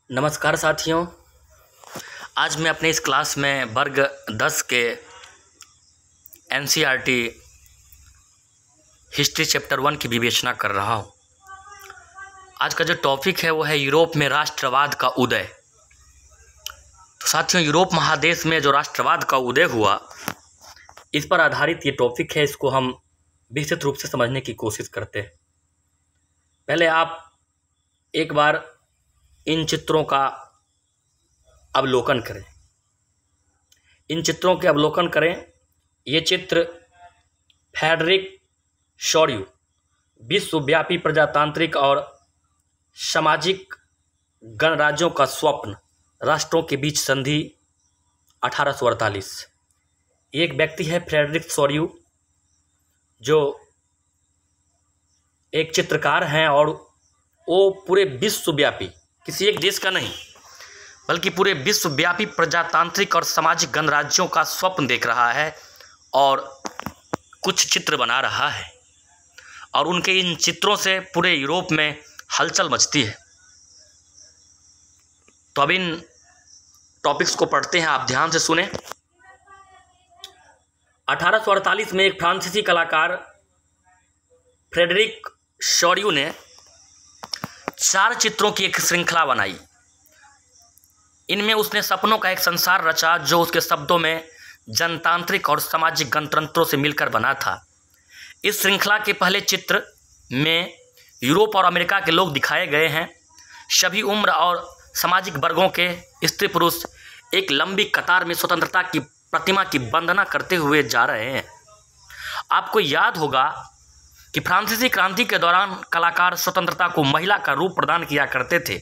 नमस्कार साथियों। आज मैं अपने इस क्लास में वर्ग 10 के एनसीईआरटी हिस्ट्री चैप्टर 1 की विवेचना कर रहा हूँ। आज का जो टॉपिक है वो है यूरोप में राष्ट्रवाद का उदय। तो साथियों, यूरोप महादेश में जो राष्ट्रवाद का उदय हुआ, इस पर आधारित ये टॉपिक है। इसको हम विस्तृत रूप से समझने की कोशिश करते हैं। पहले आप एक बार इन चित्रों का अवलोकन करें। इन चित्रों के अवलोकन करें। ये चित्र फ्रेडरिक शोर्यू विश्वव्यापी प्रजातांत्रिक और सामाजिक गणराज्यों का स्वप्न, राष्ट्रों के बीच संधि 1848। एक व्यक्ति है फ्रेडरिक शोर्यू, जो एक चित्रकार हैं और वो पूरे विश्वव्यापी, किसी एक देश का नहीं बल्कि पूरे विश्वव्यापी प्रजातांत्रिक और सामाजिक गणराज्यों का स्वप्न देख रहा है और कुछ चित्र बना रहा है। और उनके इन चित्रों से पूरे यूरोप में हलचल मचती है। तो अब इन टॉपिक्स को पढ़ते हैं, आप ध्यान से सुने। 1848 में एक फ्रांसीसी कलाकार फ्रेडरिक शोर्यू ने 4 चित्रों की एक श्रृंखला बनाई। इनमें उसने सपनों का एक संसार रचा जो उसके शब्दों में जनतांत्रिक और सामाजिक गणतंत्रों से मिलकर बना था। इस श्रृंखला के पहले चित्र में यूरोप और अमेरिका के लोग दिखाए गए हैं। सभी उम्र और सामाजिक वर्गों के स्त्री पुरुष एक लंबी कतार में स्वतंत्रता की प्रतिमा की वंदना करते हुए जा रहे हैं। आपको याद होगा कि फ्रांसीसी क्रांति के दौरान कलाकार स्वतंत्रता को महिला का रूप प्रदान किया करते थे।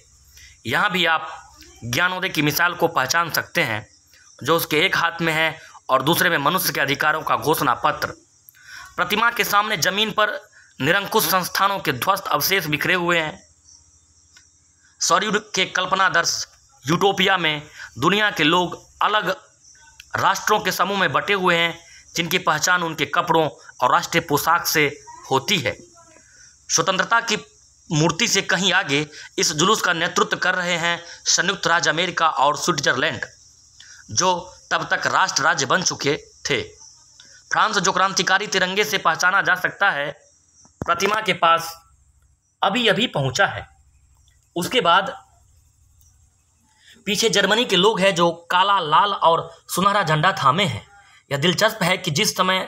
यहाँ भी आप ज्ञानोदय की मिसाल को पहचान सकते हैं, जो उसके एक हाथ में है और दूसरे में मनुष्य के अधिकारों का घोषणा पत्र। प्रतिमा के सामने जमीन पर निरंकुश संस्थानों के ध्वस्त अवशेष बिखरे हुए हैं। शोर्यू के कल्पनादर्श यूटोपिया में दुनिया के लोग अलग राष्ट्रों के समूह में बटे हुए हैं, जिनकी पहचान उनके कपड़ों और राष्ट्रीय पोशाक से होती है। स्वतंत्रता की मूर्ति से कहीं आगे इस जुलूस का नेतृत्व कर रहे हैं संयुक्त राज्य अमेरिका और स्विट्जरलैंड, जो तब तक राष्ट्र राज्य बन चुके थे। फ्रांस, जो क्रांतिकारी तिरंगे से पहचाना जा सकता है, प्रतिमा के पास अभी अभी पहुंचा है। उसके बाद पीछे जर्मनी के लोग हैं, जो काला, लाल और सुनहरा झंडा थामे हैं। यह दिलचस्प है कि जिस समय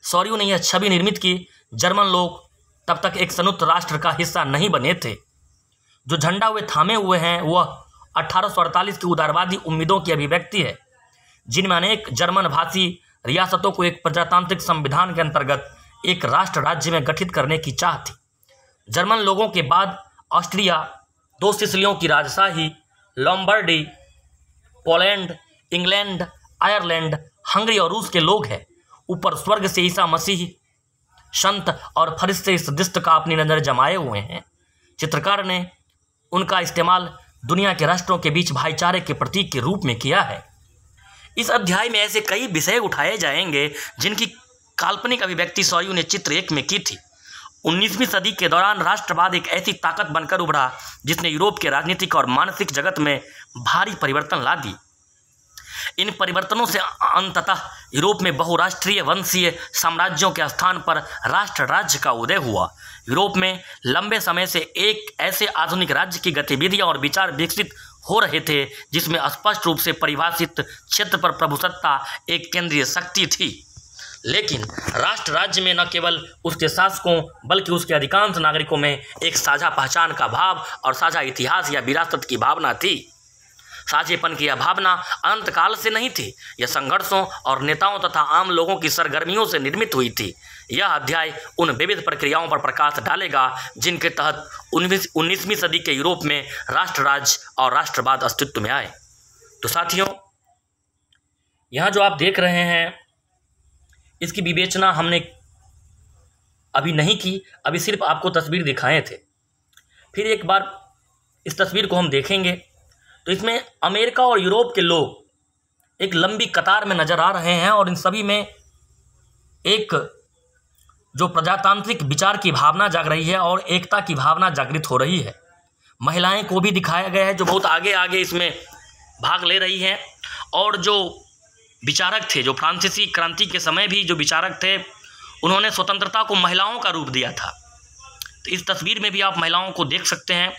शोर्यू ने यह छवि निर्मित की, जर्मन लोग तब तक एक संयुक्त राष्ट्र का हिस्सा नहीं बने थे। जो झंडा वे थामे हुए हैं वह 1848 की उदारवादी उम्मीदों की अभिव्यक्ति है, जिनमें अनेक जर्मन भाषी रियासतों को एक प्रजातांत्रिक संविधान के अंतर्गत एक राष्ट्र राज्य में गठित करने की चाह थी। जर्मन लोगों के बाद ऑस्ट्रिया, 2 सिसिलियों की राजशाही, Lombardy, Poland, England, Ireland, Hungary और रूस के लोग हैं। ऊपर स्वर्ग से ईसा मसीह, संत और फरिश्ते इस दृश्य का अपनी नजर जमाए हुए हैं। चित्रकार ने उनका इस्तेमाल दुनिया के राष्ट्रों के बीच भाईचारे के प्रतीक के रूप में किया है। इस अध्याय में ऐसे कई विषय उठाए जाएंगे जिनकी काल्पनिक अभिव्यक्ति शोर्यू ने चित्र 1 में की थी। 19वीं सदी के दौरान राष्ट्रवाद एक ऐसी ताकत बनकर उभरा जिसने यूरोप के राजनीतिक और मानसिक जगत में भारी परिवर्तन ला दी। इन परिवर्तनों से अंततः यूरोप में बहुराष्ट्रीय वंशीय साम्राज्यों के स्थान पर राष्ट्र राज्य का उदय हुआ। यूरोप में लंबे समय से एक ऐसे आधुनिक राज्य की गतिविधियां और विचार विकसित हो रहे थे जिसमें स्पष्ट रूप से परिभाषित क्षेत्र पर प्रभुसत्ता एक केंद्रीय शक्ति थी। लेकिन राष्ट्र राज्य में न केवल उसके शासकों बल्कि उसके अधिकांश नागरिकों में एक साझा पहचान का भाव और साझा इतिहास या विरासत की भावना थी। साझेपन की यह भावना अनंत काल से नहीं थी, यह संघर्षों और नेताओं तथा आम लोगों की सरगर्मियों से निर्मित हुई थी। यह अध्याय उन विविध प्रक्रियाओं पर प्रकाश डालेगा जिनके तहत 19वीं सदी के यूरोप में राष्ट्र राज्य और राष्ट्रवाद अस्तित्व में आए। तो साथियों, यहाँ जो आप देख रहे हैं, इसकी विवेचना हमने अभी नहीं की, अभी सिर्फ आपको तस्वीर दिखाए थे। फिर एक बार इस तस्वीर को हम देखेंगे तो इसमें अमेरिका और यूरोप के लोग एक लंबी कतार में नजर आ रहे हैं और इन सभी में एक जो प्रजातांत्रिक विचार की भावना जाग रही है और एकता की भावना जागृत हो रही है। महिलाएं को भी दिखाया गया है जो बहुत आगे आगे इसमें भाग ले रही हैं। और जो विचारक थे, जो फ्रांसीसी क्रांति के समय भी जो विचारक थे, उन्होंने स्वतंत्रता को महिलाओं का रूप दिया था। तो इस तस्वीर में भी आप महिलाओं को देख सकते हैं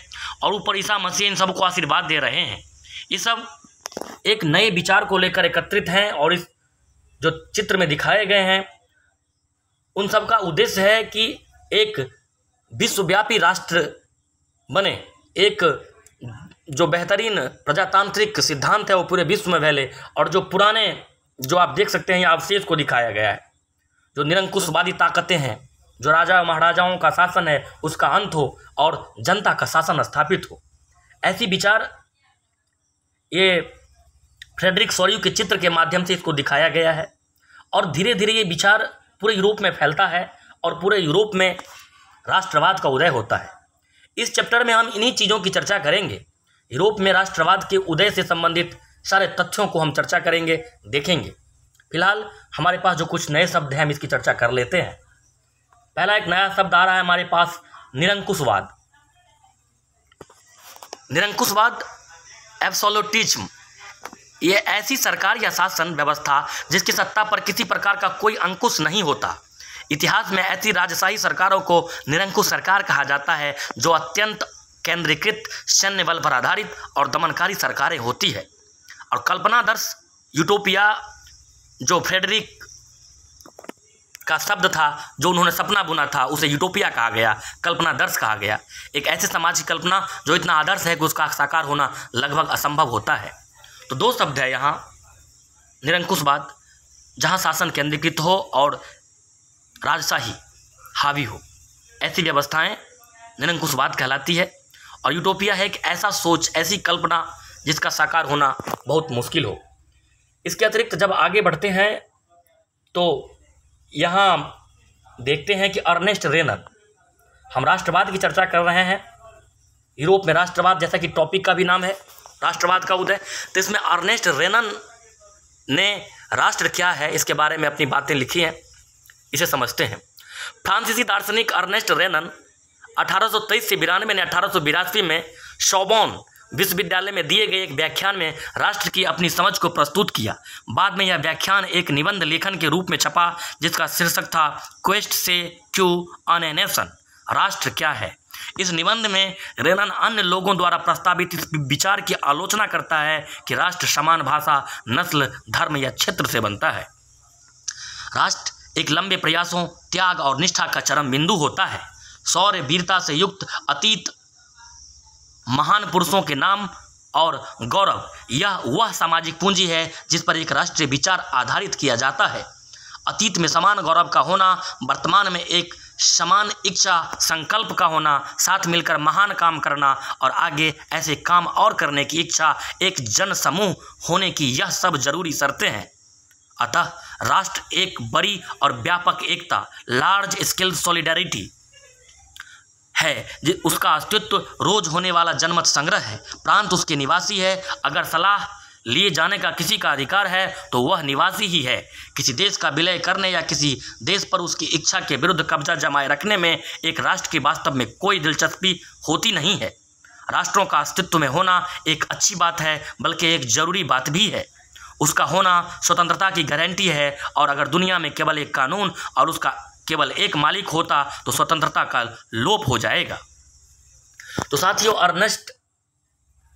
और ऊपर ईसा मसीह इन सबको आशीर्वाद दे रहे हैं। ये सब एक नए विचार को लेकर एकत्रित हैं और इस जो चित्र में दिखाए गए हैं उन सब का उद्देश्य है कि एक विश्वव्यापी राष्ट्र बने, एक जो बेहतरीन प्रजातांत्रिक सिद्धांत है वो पूरे विश्व में फैले और जो पुराने जो आप देख सकते हैं ये अवशेष को दिखाया गया है, जो निरंकुशवादी ताकतें हैं, जो राजा महाराजाओं का शासन है उसका अंत हो और जनता का शासन स्थापित हो। ऐसी विचार ये फ्रेडरिक सोरियू के चित्र के माध्यम से इसको दिखाया गया है और धीरे धीरे ये विचार पूरे यूरोप में फैलता है और पूरे यूरोप में राष्ट्रवाद का उदय होता है। इस चैप्टर में हम इन्हीं चीज़ों की चर्चा करेंगे। यूरोप में राष्ट्रवाद के उदय से संबंधित सारे तथ्यों को हम चर्चा करेंगे, देखेंगे। फिलहाल हमारे पास जो कुछ नए शब्द हैं हम इसकी चर्चा कर लेते हैं। पहला एक नया शब्द आ रहा है हमारे पास, निरंकुशवाद। निरंकुशवाद, एब्सोल्यूटिज्म, ये ऐसी सरकार या शासन व्यवस्था जिसकी सत्ता पर किसी प्रकार का कोई अंकुश नहीं होता। इतिहास में ऐसी राजशाही सरकारों को निरंकुश सरकार कहा जाता है जो अत्यंत केंद्रीकृत सैन्य बल पर आधारित और दमनकारी सरकारें होती है। और कल्पनादर्श यूटोपिया जो फ्रेडरिक का शब्द था, जो उन्होंने सपना बुना था, उसे यूटोपिया कहा गया, कल्पनादर्श कहा गया। एक ऐसे समाज की कल्पना जो इतना आदर्श है कि उसका साकार होना लगभग असंभव होता है। तो दो शब्द है यहाँ, निरंकुशवाद जहाँ शासन केंद्रीकृत हो और राजशाही हावी हो, ऐसी व्यवस्थाएं निरंकुशवाद कहलाती है। और यूटोपिया है एक ऐसा सोच, ऐसी कल्पना जिसका साकार होना बहुत मुश्किल हो। इसके अतिरिक्त जब आगे बढ़ते हैं तो यहाँ देखते हैं कि अर्नेस्ट रेनन, हम राष्ट्रवाद की चर्चा कर रहे हैं, यूरोप में राष्ट्रवाद जैसा कि टॉपिक का भी नाम है राष्ट्रवाद का उदय, तो इसमें अर्नेस्ट रेनन ने राष्ट्र क्या है इसके बारे में अपनी बातें लिखी हैं, इसे समझते हैं। फ्रांसीसी दार्शनिक अर्नेस्ट रेनन 1823 से 92 ने 1882 में सोर्बोन विश्वविद्यालय में दिए गए एक व्याख्यान में राष्ट्र की अपनी समझ को प्रस्तुत किया। बाद में यह व्याख्यान एक निबंध लेखन के रूप में छपा जिसका शीर्षक था क्वेस्ट से क्यू ऑन ए नेशन, राष्ट्र क्या है। इस निबंध में रेनन अन्य लोगों द्वारा प्रस्तावित इस विचार की आलोचना करता है कि राष्ट्र समान भाषा, नस्ल, धर्म या क्षेत्र से बनता है। राष्ट्र एक लंबे प्रयासों, त्याग और निष्ठा का चरम बिंदु होता है। शौर्य, वीरता से युक्त अतीत, महान पुरुषों के नाम और गौरव, यह वह सामाजिक पूंजी है जिस पर एक राष्ट्रीय विचार आधारित किया जाता है। अतीत में समान गौरव का होना, वर्तमान में एक समान इच्छा संकल्प का होना, साथ मिलकर महान काम करना और आगे ऐसे काम और करने की इच्छा, एक जन समूह होने की, यह सब जरूरी शर्तें हैं। अतः राष्ट्र एक बड़ी और व्यापक एकता, लार्ज स्केल सॉलिडरिटी है। उसका अस्तित्व रोज होने वाला जनमत संग्रह है। प्रांत उसके निवासी है। अगर सलाह लिए जाने का किसी का अधिकार है तो वह निवासी ही है। किसी देश का विलय करने या किसी देश पर उसकी इच्छा के विरुद्ध कब्जा जमाए रखने में एक राष्ट्र की वास्तव में कोई दिलचस्पी होती नहीं है। राष्ट्रों का अस्तित्व में होना एक अच्छी बात है, बल्कि एक जरूरी बात भी है। उसका होना स्वतंत्रता की गारंटी है और अगर दुनिया में केवल एक कानून और उसका केवल एक मालिक होता तो स्वतंत्रता का लोप हो जाएगा। तो साथियों, अर्नेस्ट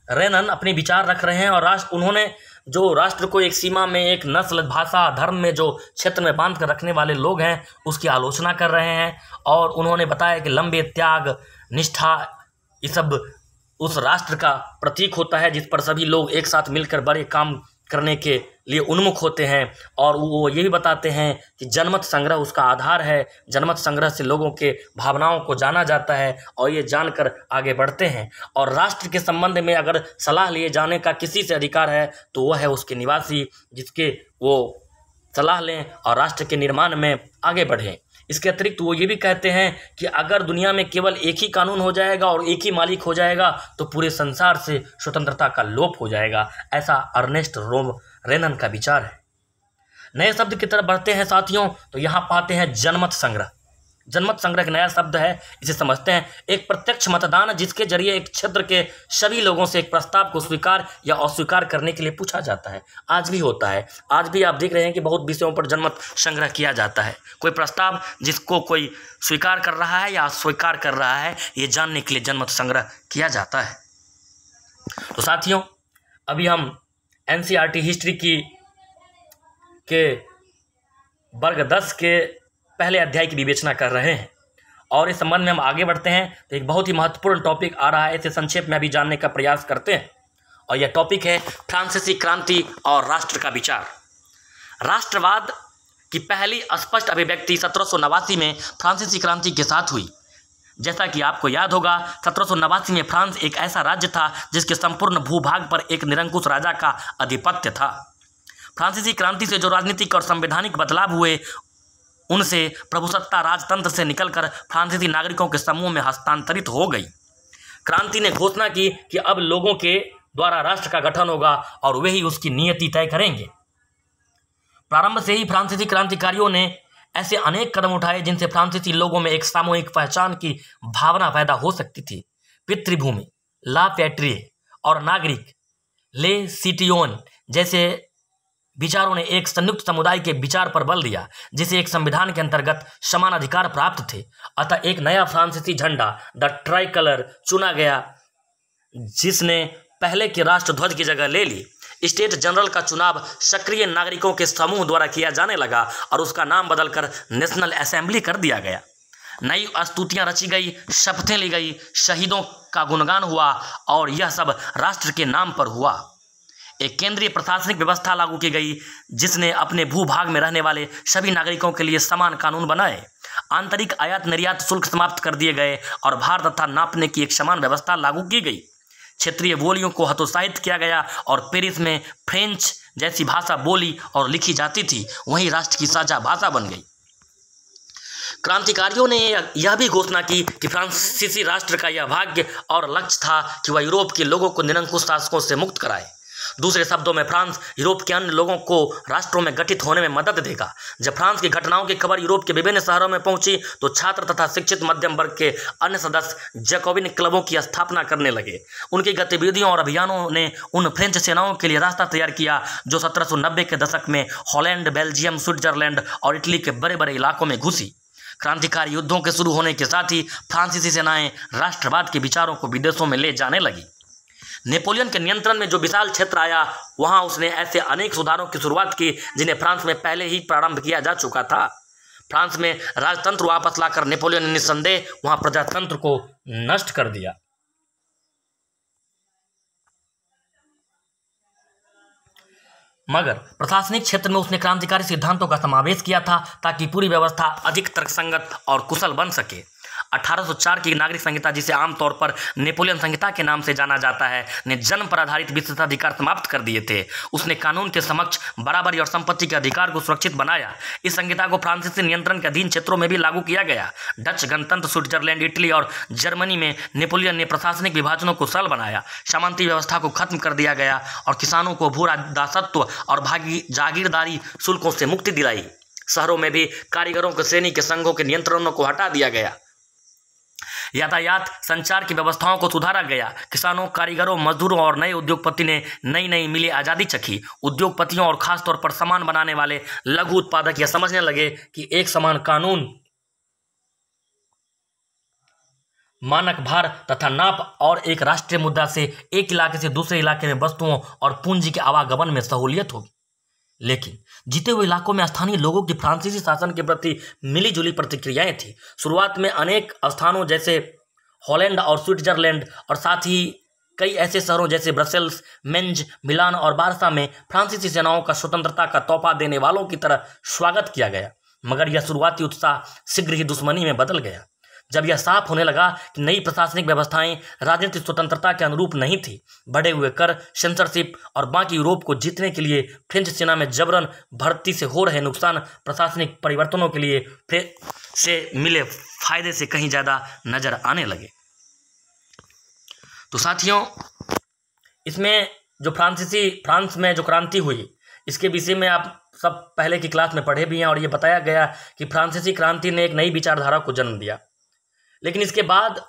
रेनन अपने विचार रख रहे हैं और उन्होंने जो राष्ट्र को एक सीमा में, एक नस्ल, भाषा, धर्म में जो क्षेत्र में बांध कर रखने वाले लोग हैं उसकी आलोचना कर रहे हैं। और उन्होंने बताया कि लंबे त्याग, निष्ठा, ये सब उस राष्ट्र का प्रतीक होता है जिस पर सभी लोग एक साथ मिलकर बड़े काम करने के लिए उन्मुख होते हैं। और वो ये भी बताते हैं कि जनमत संग्रह उसका आधार है। जनमत संग्रह से लोगों के भावनाओं को जाना जाता है और ये जानकर आगे बढ़ते हैं। और राष्ट्र के संबंध में अगर सलाह लिए जाने का किसी से अधिकार है तो वह है उसके निवासी, जिसके वो सलाह लें और राष्ट्र के निर्माण में आगे बढ़ें। इसके अतिरिक्त वो ये भी कहते हैं कि अगर दुनिया में केवल एक ही कानून हो जाएगा और एक ही मालिक हो जाएगा तो पूरे संसार से स्वतंत्रता का लोप हो जाएगा। ऐसा अर्नेस्ट रेनन का विचार है। नए शब्द की तरफ बढ़ते हैं साथियों, तो यहाँ पाते हैं जनमत संग्रह। जनमत संग्रह एक नया शब्द है, इसे समझते हैं। एक प्रत्यक्ष मतदान जिसके जरिए एक क्षेत्र के सभी लोगों से एक प्रस्ताव को स्वीकार या अस्वीकार करने के लिए पूछा जाता है। आज भी होता है, आज भी आप देख रहे हैं कि बहुत विषयों पर जनमत संग्रह किया जाता है। कोई प्रस्ताव जिसको कोई स्वीकार कर रहा है या अस्वीकार कर रहा है, ये जानने के लिए जनमत संग्रह किया जाता है। तो साथियों, अभी हम NCERT हिस्ट्री के वर्ग 10 के पहले अध्याय की विवेचना कर रहे हैं और इस संबंध में हम आगे बढ़ते हैं तो एक बहुत ही महत्वपूर्ण टॉपिक आ रहा है, इसे संक्षेप में अभी जानने का प्रयास करते हैं। और यह टॉपिक है फ्रांसीसी क्रांति और राष्ट्र का विचार। राष्ट्रवाद की पहली स्पष्ट अभिव्यक्ति 1789 में फ्रांसीसी क्रांति के साथ हुई। जैसा कि आपको याद होगा, 1789 में फ्रांस एक ऐसा राज्य था जिसके संपूर्ण भूभाग पर एक निरंकुश राजा का आधिपत्य था। फ्रांसीसी क्रांति से जो राजनीतिक और संवैधानिक बदलाव हुए, उनसे प्रभुसत्ता राजतंत्र से निकलकर फ्रांसीसी नागरिकों के समूह में हस्तांतरित हो गई। क्रांति ने घोषणा की कि अब लोगों के द्वारा राष्ट्र का गठन होगा और वे ही उसकी नियति तय करेंगे। प्रारंभ से ही फ्रांसीसी क्रांतिकारियों ने ऐसे अनेक कदम उठाए जिनसे फ्रांसीसी लोगों में एक सामूहिक पहचान की भावना पैदा हो सकती थी। पितृभूमि, ला पैट्रिए और नागरिक, ले सिटियोन जैसे विचारों ने एक संयुक्त समुदाय के विचार पर बल दिया, जिसे एक संविधान के अंतर्गत समान अधिकार प्राप्त थे। अतः एक नया फ्रांसीसी झंडा, द ट्राई कलर, चुना गया, जिसने पहले के राष्ट्रध्वज की जगह ले ली। स्टेट जनरल का चुनाव सक्रिय नागरिकों के समूह द्वारा किया जाने लगा और उसका नाम बदलकर नेशनल असेंबली कर दिया गया। नई स्तुतियां रची गई, शपथें ली गई, शहीदों का गुणगान हुआ और यह सब राष्ट्र के नाम पर हुआ। एक केंद्रीय प्रशासनिक व्यवस्था लागू की गई, जिसने अपने भूभाग में रहने वाले सभी नागरिकों के लिए समान कानून बनाए। आंतरिक आयात निर्यात शुल्क समाप्त कर दिए गए और भार तथा नापने की एक समान व्यवस्था लागू की गई। क्षेत्रीय बोलियों को हतोत्साहित किया गया और पेरिस में फ्रेंच जैसी भाषा बोली और लिखी जाती थी, वहीं राष्ट्र की साझा भाषा बन गई। क्रांतिकारियों ने यह भी घोषणा की कि फ्रांसीसी राष्ट्र का यह भाग्य और लक्ष्य था कि वह यूरोप के लोगों को निरंकुश शासकों से मुक्त कराए। दूसरे शब्दों में, फ्रांस यूरोप के अन्य लोगों को राष्ट्रों में गठित होने में मदद देगा। जब फ्रांस की घटनाओं की खबर यूरोप के विभिन्न शहरों में पहुंची तो छात्र तथा शिक्षित मध्यम वर्ग के अन्य सदस्य जैकोबिन क्लबों की स्थापना करने लगे। उनकी गतिविधियों और अभियानों ने उन फ्रेंच सेनाओं के लिए रास्ता तैयार किया जो 1790 के दशक में हॉलैंड, बेल्जियम, स्विट्जरलैंड और इटली के बड़े बड़े इलाकों में घुसी। क्रांतिकारी युद्धों के शुरू होने के साथ ही फ्रांसीसी सेनाएं राष्ट्रवाद के विचारों को विदेशों में ले जाने लगी। नेपोलियन के नियंत्रण में जो विशाल क्षेत्र आया, वहां उसने ऐसे अनेक सुधारों की शुरुआत की जिन्हें फ्रांस में पहले ही प्रारंभ किया जा चुका था। फ्रांस में राजतंत्र वापस लाकर नेपोलियन ने निस्संदेह वहां प्रजातंत्र को नष्ट कर दिया। मगर प्रशासनिक क्षेत्र में उसने क्रांतिकारी सिद्धांतों का समावेश किया था ताकि पूरी व्यवस्था अधिक तर्कसंगत और कुशल बन सके। 1804 की नागरिक संहिता, जिसे आमतौर पर नेपोलियन संहिता के नाम से जाना जाता है, ने जन्म पर आधारित विशेषाधिकार समाप्त कर दिए थे। उसने कानून के समक्ष बराबरी और संपत्ति के अधिकार को सुरक्षित बनाया। इस संहिता को फ्रांसीसी नियंत्रण के अधीन क्षेत्रों में भी लागू किया गया। डच गणतंत्र, स्विट्जरलैंड, इटली और जर्मनी में नेपोलियन ने प्रशासनिक विभाजनों को सरल बनाया। सामंती व्यवस्था को खत्म कर दिया गया और किसानों को भू दासत्व और जागीरदारी शुल्कों से मुक्ति दिलाई। शहरों में भी कारीगरों के श्रेणी के संघों के नियंत्रणों को हटा दिया गया। यातायात संचार की व्यवस्थाओं को सुधारा गया। किसानों, कारीगरों, मजदूरों और नए उद्योगपति ने नई नई मिली आज़ादी चखी। उद्योगपतियों और खासतौर पर सामान बनाने वाले लघु उत्पादक यह समझने लगे कि एक समान कानून, मानक भार तथा नाप और एक राष्ट्रीय मुद्रा से एक इलाके से दूसरे इलाके में वस्तुओं और पूंजी के आवागमन में सहूलियत होगी। लेकिन जीते हुए इलाकों में स्थानीय लोगों की फ्रांसीसी शासन के प्रति मिलीजुली प्रतिक्रियाएं थी। शुरुआत में अनेक स्थानों जैसे हॉलैंड और स्विट्जरलैंड और साथ ही कई ऐसे शहरों जैसे ब्रसेल्स, मेंज, मिलान और बारसा में फ्रांसीसी सेनाओं का स्वतंत्रता का तोहफा देने वालों की तरह स्वागत किया गया। मगर यह शुरुआती उत्साह शीघ्र ही दुश्मनी में बदल गया। जब यह साफ होने लगा कि नई प्रशासनिक व्यवस्थाएं राजनीतिक स्वतंत्रता के अनुरूप नहीं थी, बढ़े हुए कर, सेंसरशिप और बाकी यूरोप को जीतने के लिए फ्रेंच सेना में जबरन भर्ती से हो रहे नुकसान प्रशासनिक परिवर्तनों के लिए से मिले फायदे से कहीं ज़्यादा नजर आने लगे। तो साथियों, इसमें जो फ्रांस में जो क्रांति हुई, इसके विषय में आप सब पहले की क्लास में पढ़े भी हैं और ये बताया गया कि फ्रांसीसी क्रांति ने एक नई विचारधारा को जन्म दिया। लेकिन इसके बाद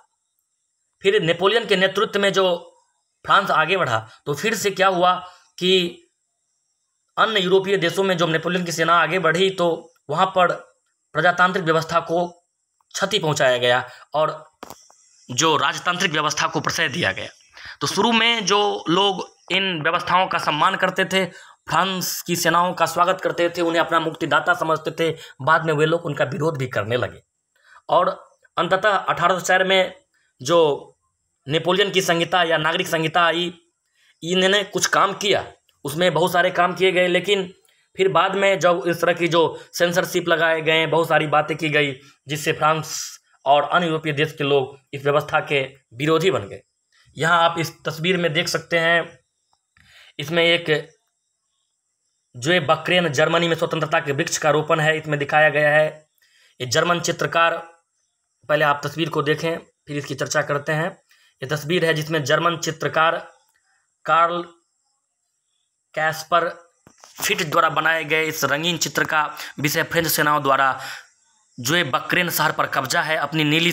फिर नेपोलियन के नेतृत्व में जो फ्रांस आगे बढ़ा तो फिर से क्या हुआ कि अन्य यूरोपीय देशों में जब नेपोलियन की सेना आगे बढ़ी तो वहाँ पर प्रजातांत्रिक व्यवस्था को क्षति पहुँचाया गया और जो राजतांत्रिक व्यवस्था को प्रश्रय दिया गया। तो शुरू में जो लोग इन व्यवस्थाओं का सम्मान करते थे, फ्रांस की सेनाओं का स्वागत करते थे, उन्हें अपना मुक्तिदाता समझते थे, बाद में वे लोग उनका विरोध भी करने लगे और अंततः 1804 में जो नेपोलियन की संहिता या नागरिक संहिता आई, इन्होंने कुछ काम किया, उसमें बहुत सारे काम किए गए, लेकिन फिर बाद में जब इस तरह की जो सेंसरशिप लगाए गए, बहुत सारी बातें की गई, जिससे फ्रांस और अन्य यूरोपीय देश के लोग इस व्यवस्था के विरोधी बन गए। यहाँ आप इस तस्वीर में देख सकते हैं, इसमें एक जो बक्रेन जर्मनी में स्वतंत्रता के वृक्ष का रोपण है, इसमें दिखाया गया है। ये जर्मन चित्रकार, पहले आप तस्वीर को देखें फिर इसकी चर्चा करते हैं। ये तस्वीर है जिसमें जर्मन चित्रकार कार्ल कैस्पर फिट द्वारा बनाए गए इस रंगीन चित्र का विषय फ्रेंच सेनाओं द्वारा जो बक्रेन शहर पर कब्जा है। अपनी नीली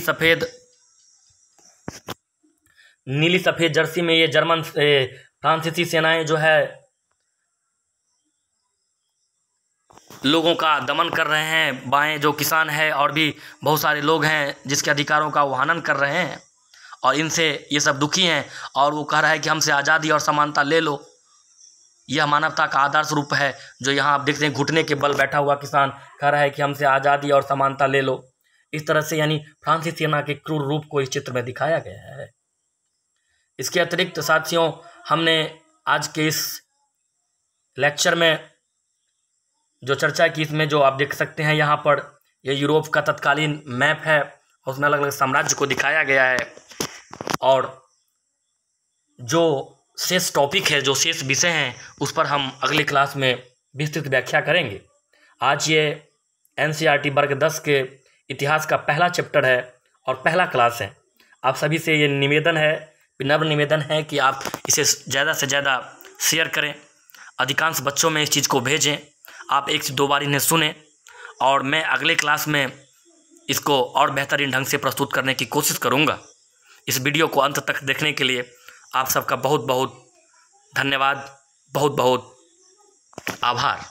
सफ़ेद जर्सी में ये जर्मन फ्रांसीसी सेनाएं जो है लोगों का दमन कर रहे हैं। बाएं जो किसान है और भी बहुत सारे लोग हैं जिसके अधिकारों का वो हनन कर रहे हैं और इनसे ये सब दुखी हैं और वो कह रहा है कि हमसे आज़ादी और समानता ले लो। यह मानवता का आदर्श रूप है। जो यहाँ आप देखते हैं घुटने के बल बैठा हुआ किसान कह रहा है कि हमसे आज़ादी और समानता ले लो। इस तरह से यानी फ्रांसीसी सेना के क्रूर रूप को इस चित्र में दिखाया गया है। इसके अतिरिक्त साथियों, हमने आज के इस लेक्चर में जो चर्चा की, इसमें जो आप देख सकते हैं यहाँ पर ये यूरोप का तत्कालीन मैप है, उसमें अलग अलग साम्राज्य को दिखाया गया है और जो शेष टॉपिक है, जो शेष विषय हैं, उस पर हम अगली क्लास में विस्तृत व्याख्या करेंगे। आज ये NCERT वर्ग 10 के इतिहास का पहला चैप्टर है और पहला क्लास है। आप सभी से ये विनम्र निवेदन है कि आप इसे ज़्यादा से ज़्यादा शेयर करें, अधिकांश बच्चों में इस चीज़ को भेजें। आप 1 से 2 बार इन्हें सुने और मैं अगले क्लास में इसको और बेहतरीन ढंग से प्रस्तुत करने की कोशिश करूँगा। इस वीडियो को अंत तक देखने के लिए आप सबका बहुत बहुत धन्यवाद, बहुत बहुत आभार।